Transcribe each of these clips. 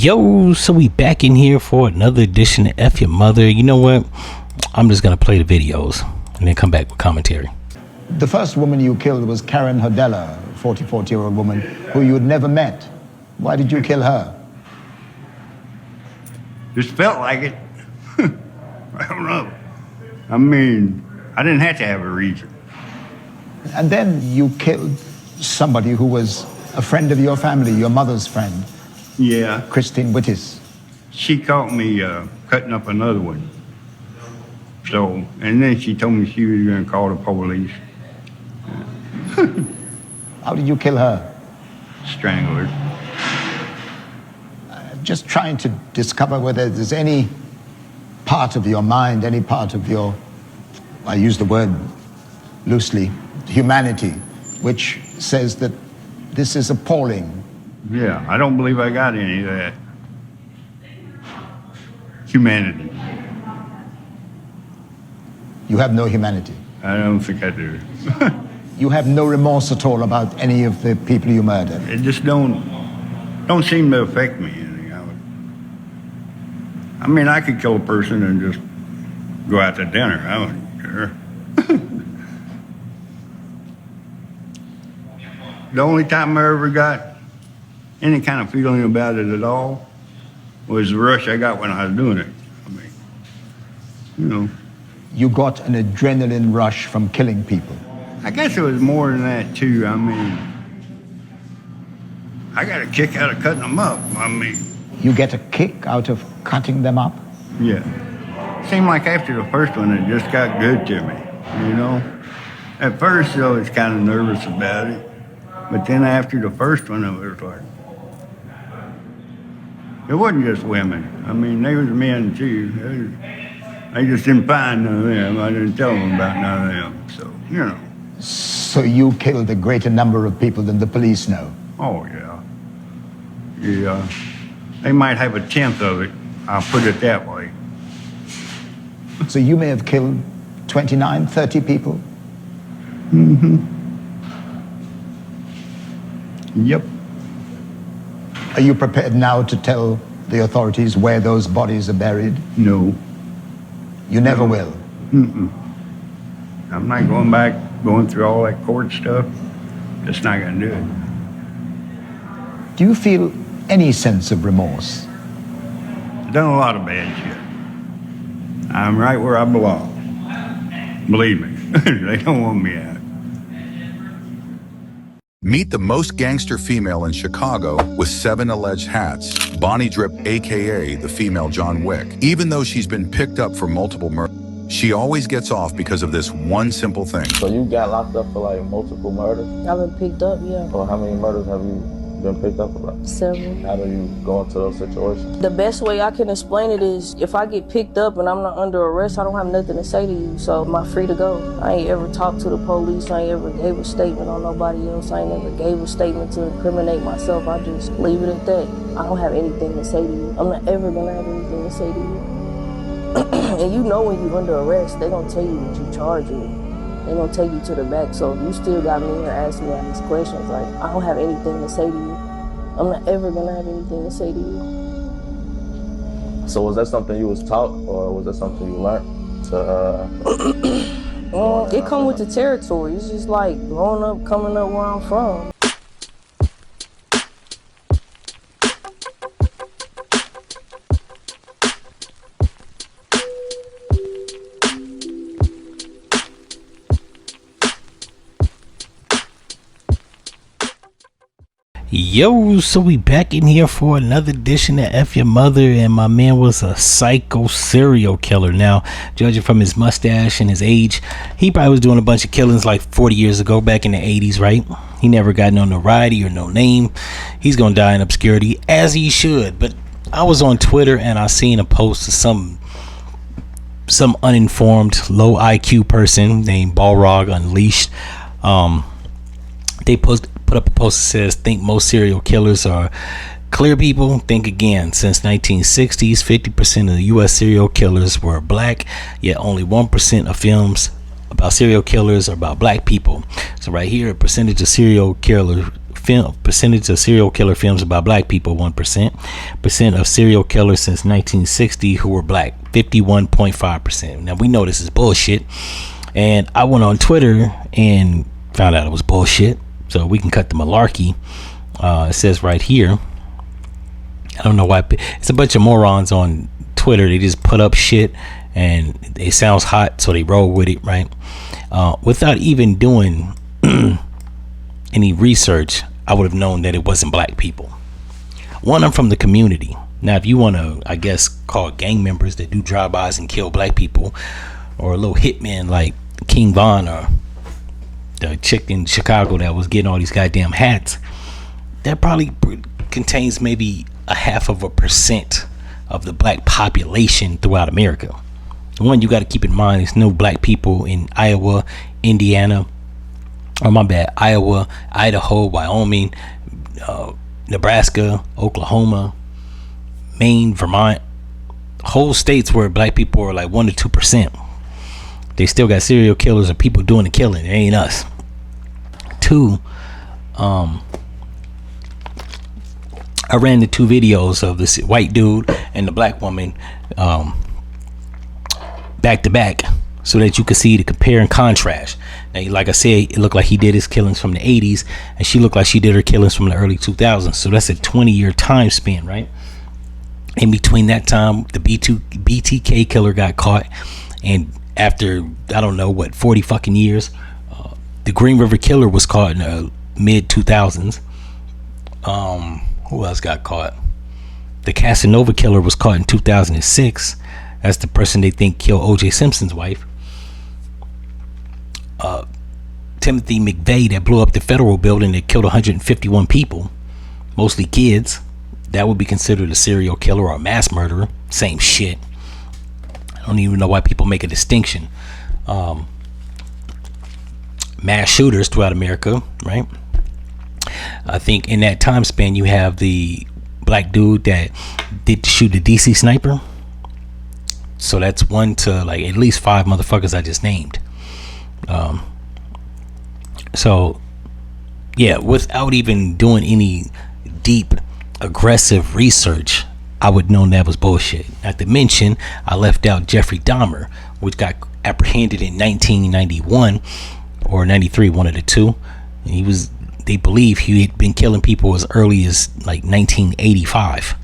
Yo, so we back in here for another edition of F-ya-Motha. You know what? I'm just gonna play the videos and then come back with commentary. The first woman you killed was Karen Hodella, a 40-year-old woman who you had never met. Why did you kill her? Just felt like it. I don't know. I mean, I didn't have to have a reason. And then you killed somebody who was a friend of your family, your mother's friend. Yeah. Christine Wittis. She caught me cutting up another one. So, and then she told me she was going to call the police. How did you kill her? Strangle her. Just trying to discover whether there's any part of your mind, any part of your, I use the word loosely, humanity, which says that this is appalling. Yeah, I don't believe I got any of that. Humanity. You have no humanity. I don't think I do. You have no remorse at all about any of the people you murdered. It just don't seem to affect me. I mean, I could kill a person and just go out to dinner. I wouldn't care. The only time I ever got any kind of feeling about it at all was the rush I got when I was doing it. I mean, you know. You got an adrenaline rush from killing people. I guess it was more than that, too. I mean, I got a kick out of cutting them up. I mean. You get a kick out of cutting them up? Yeah. Seemed like after the first one, it just got good to me, you know? At first, I was kind of nervous about it. But then after the first one, it was like, it wasn't just women. I mean, they was men too. They just didn't find none of them. I didn't tell them about none of them. So, you know. So you killed a greater number of people than the police know? Oh, yeah. Yeah. They might have a tenth of it. I'll put it that way. So you may have killed 29, 30 people? Mm-hmm. Yep. Are you prepared now to tell the authorities where those bodies are buried? No. You never will? Mm-mm. I'm not going through all that court stuff. Just not going to do it. Do you feel any sense of remorse? Done a lot of bad shit. I'm right where I belong. Believe me, they don't want me out. Meet the most gangster female in Chicago with 7 alleged hats. Bonnie Drip, aka the female John Wick. Even though she's been picked up for multiple murders, she always gets off because of this one simple thing. So you got locked up for like multiple murders? I've been picked up, yeah. Well, how many murders have you been picked up about? Several. How do you go into those situations? The best way I can explain it is if I get picked up and I'm not under arrest, I don't have nothing to say to you, so am I free to go? I ain't ever talked to the police, I ain't ever gave a statement on nobody else, I ain't ever gave a statement to incriminate myself, I just leave it at that. I don't have anything to say to you. I'm not ever gonna have anything to say to you. And you know when you're under arrest, they gonna tell you what you charge with. They gonna take you to the back, so you still got me here asking me all these questions, like, I don't have anything to say to you. I'm not ever gonna have anything to say to you. So was that something you was taught, or was that something you learned to, it come with the territory. It's just like growing up, coming up where I'm from. Yo, so we back in here for another edition of F-ya-Motha, and my man was a psycho serial killer. Now, judging from his mustache and his age, he probably was doing a bunch of killings like 40 years ago, back in the 80s, right? He never got no notoriety or no name. He's gonna die in obscurity, as he should. But I was on Twitter and I seen a post of some uninformed, low IQ person named Balrog Unleashed. They put up a post that says, think most serial killers are clear people. Think again. Since 1960s, 50% of the U.S. serial killers were black, yet only 1% of about serial killers or about black people. So right here, percentage of serial killer films about black people, 1%. Of serial killers since 1960 who were black, 51.5%. Now we know this is bullshit, and I went on Twitter and found out it was bullshit, so we can cut the malarkey. It says right here, I don't know why, it's a bunch of morons on Twitter. They just put up shit and it sounds hot, so they roll with it, right? Without even doing any research, I would have known that it wasn't black people. One, I'm from the community. Now, if you want to, I guess, call gang members that do drive-bys and kill black people, or a little hitman like King Von, or the chick in Chicago that was getting all these goddamn hats, that probably contains maybe 0.5% of the black population throughout America. One, you got to keep in mind, there's no black people in Iowa, Indiana, Iowa, Idaho, Wyoming, Nebraska, Oklahoma, Maine, Vermont, whole states where black people are like 1 to 2%. They still got serial killers or people doing the killing. It ain't us. Two, I ran the 2 videos of this white dude and the black woman back to back, so that you could see the compare and contrast. Now, like I said, it looked like he did his killings from the 80s, and she looked like she did her killings from the early 2000s. So that's a 20-year time span, right? In between that time, the BTK killer got caught, and after, I don't know what, 40 fucking years, the Green River Killer was caught in the mid 2000s. Who else got caught? The Casanova Killer was caught in 2006. That's the person they think killed O.J. Simpson's wife. Timothy McVeigh, that blew up the federal building that killed 151 people, mostly kids. That would be considered a serial killer or a mass murderer. Same shit. I don't even know why people make a distinction. Mass shooters throughout America, right? I think in that time span, you have the black dude that did shoot the DC sniper. So that's 1 to like at least 5 motherfuckers I just named. So yeah, without even doing any deep aggressive research, I would know that was bullshit. Not to mention, I left out Jeffrey Dahmer, which got apprehended in 1991 or 93, one of the two. They believe he had been killing people as early as like 1985.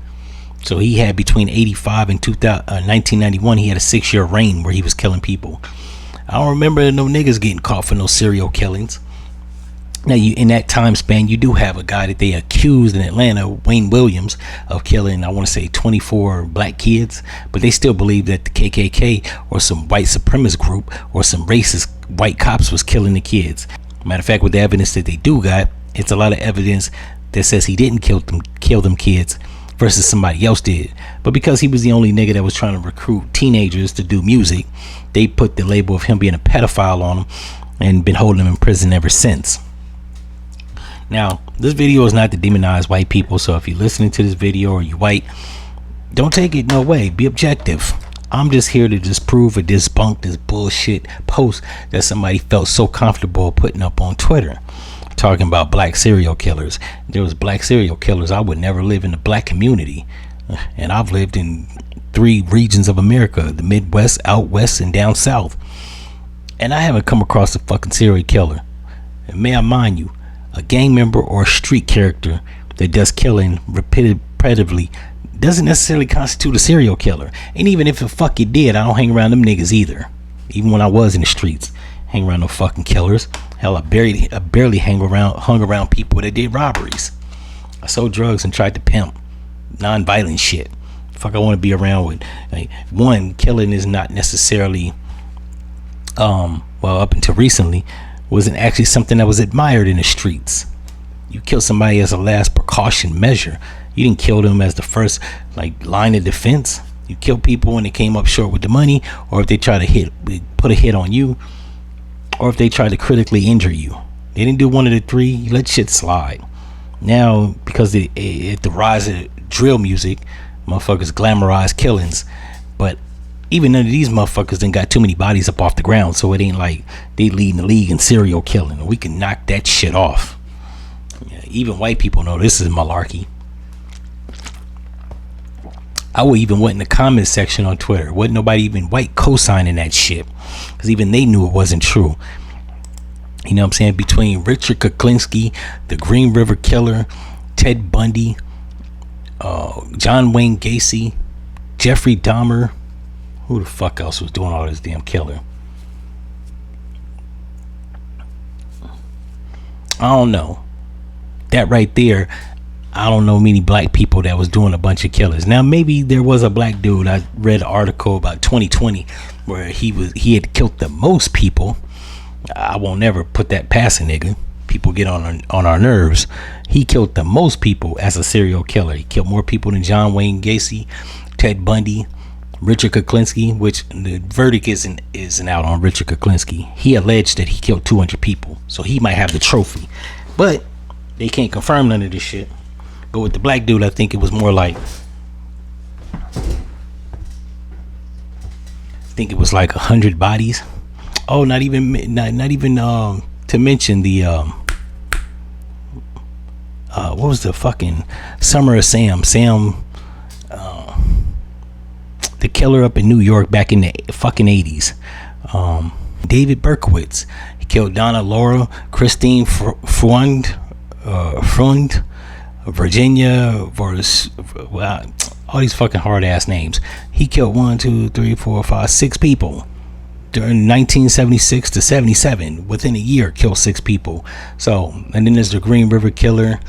So he had between 85 and 1991, he had a 6-year reign where he was killing people. I don't remember no niggas getting caught for no serial killings. Now, in that time span, you do have a guy that they accused in Atlanta, Wayne Williams, of killing, I want to say 24 black kids, but they still believe that the KKK or some white supremacist group or some racist white cops was killing the kids. Matter of fact, with the evidence that they do got, it's a lot of evidence that says he didn't kill them kids versus somebody else did. But because he was the only nigga that was trying to recruit teenagers to do music, they put the label of him being a pedophile on him and been holding him in prison ever since. Now, this video is not to demonize white people, so if you're listening to this video or you white, don't take it no way. Be objective. I'm just here to disprove or debunk this bullshit post that somebody felt so comfortable putting up on Twitter, talking about black serial killers. There was black serial killers. I would never live in the black community, and I've lived in 3 regions of America: the Midwest, out west, and down south, and I haven't come across a fucking serial killer. And may I mind you, a gang member or a street character that does killing repetitively doesn't necessarily constitute a serial killer. And even if the fuck it did, I don't hang around them niggas either. Even when I was in the streets, hang around no fucking killers. Hell, I barely hung around people that did robberies. I sold drugs and tried to pimp non-violent shit. Fuck, I want to be around with, like, one, killing is not necessarily well, up until recently, wasn't actually something that was admired in the streets. You kill somebody as a last precaution measure. You didn't kill them as the first line of defense. You kill people when they came up short with the money, or if they try to put a hit on you, or if they try to critically injure you. They didn't do one of the 3. You let shit slide. Now, because at the rise of drill music, motherfuckers glamorize killings, but even none of these motherfuckers done got too many bodies up off the ground, so it ain't like they leading the league in serial killing. We can knock that shit off. Yeah, even white people know this is malarkey. I would even went in the comments section on Twitter. Wasn't nobody even white co-signing that shit, because even they knew it wasn't true. You know what I'm saying? Between Richard Kuklinski, the Green River Killer, Ted Bundy, John Wayne Gacy, Jeffrey Dahmer, who the fuck else was doing all this damn killing? I don't know. That right there, I don't know many black people that was doing a bunch of killers. Now maybe there was a black dude. I read an article about 2020 where he had killed the most people. I won't never put that past a nigga. People get on our nerves. He killed the most people as a serial killer. He killed more people than John Wayne Gacy, Ted Bundy, Richard Kuklinski, which the verdict isn't out on Richard Kuklinski. He alleged that he killed 200 people, so he might have the trophy, but they can't confirm none of this shit. But with the black dude, I think it was more like, it was like 100 bodies. Oh, not even to mention the what was the fucking Summer of Sam, the killer up in New York back in the fucking 80s. David Berkowitz, he killed Donna Laura, Christine Freund, Virginia, all these fucking hard ass names. He killed 6 people during 1976 to 77. Within a year, killed 6 people. So, and then there's the Green River Killer.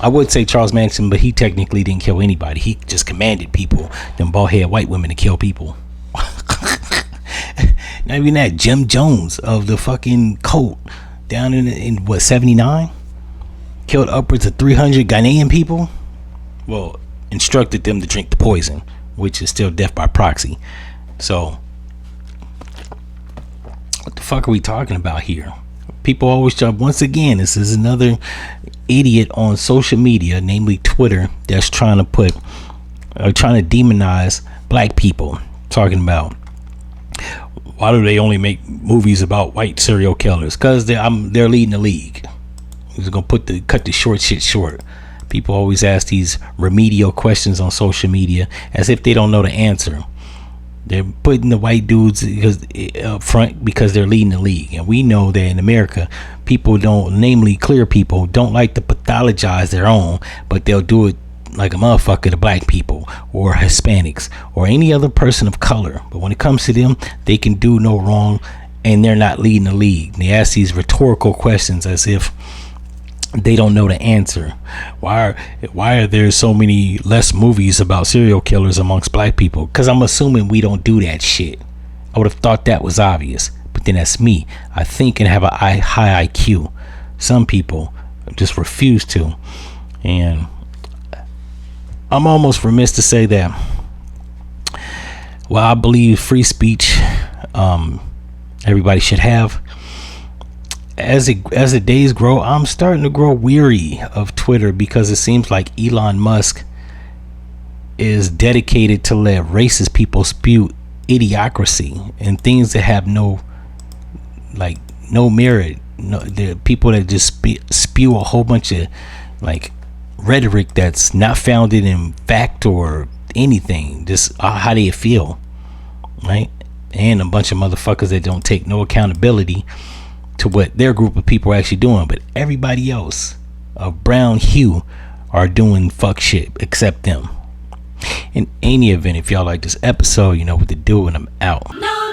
I would say Charles Manson, but he technically didn't kill anybody. He just commanded people, them bald head white women, to kill people. Not even that. Jim Jones of the fucking cult down in what, 79, killed upwards of 300 Ghanaian people. Well, instructed them to drink the poison, which is still death by proxy. So what the fuck are we talking about here? People always jump. Once again, this is another idiot on social media, namely Twitter, that's trying to demonize black people, talking about why do they only make movies about white serial killers? Because they're leading the league. He's gonna cut the short shit short. People always ask these remedial questions on social media as if they don't know the answer. They're putting the white dudes up front because they're leading the league. And we know that in America, people don't, namely clear people, don't like to pathologize their own, but they'll do it like a motherfucker to black people or Hispanics or any other person of color. But when it comes to them, they can do no wrong and they're not leading the league. They ask these rhetorical questions as if they don't know the answer. Why are there so many less movies about serial killers amongst black people? Because I'm assuming we don't do that shit. I would have thought that was obvious, but then that's me. I think and have a high IQ. Some people just refuse to. And I'm almost remiss to say that while I believe free speech everybody should have, as the days grow, I'm starting to grow weary of Twitter, because it seems like Elon Musk is dedicated to let racist people spew idiocracy and things that have no merit. The people that just spew a whole bunch of rhetoric that's not founded in fact or anything, just how they feel, right? And a bunch of motherfuckers that don't take no accountability to what their group of people are actually doing. But everybody else of brown hue are doing fuck shit except them. In any event, if y'all like this episode, you know what to do, and I'm out. No.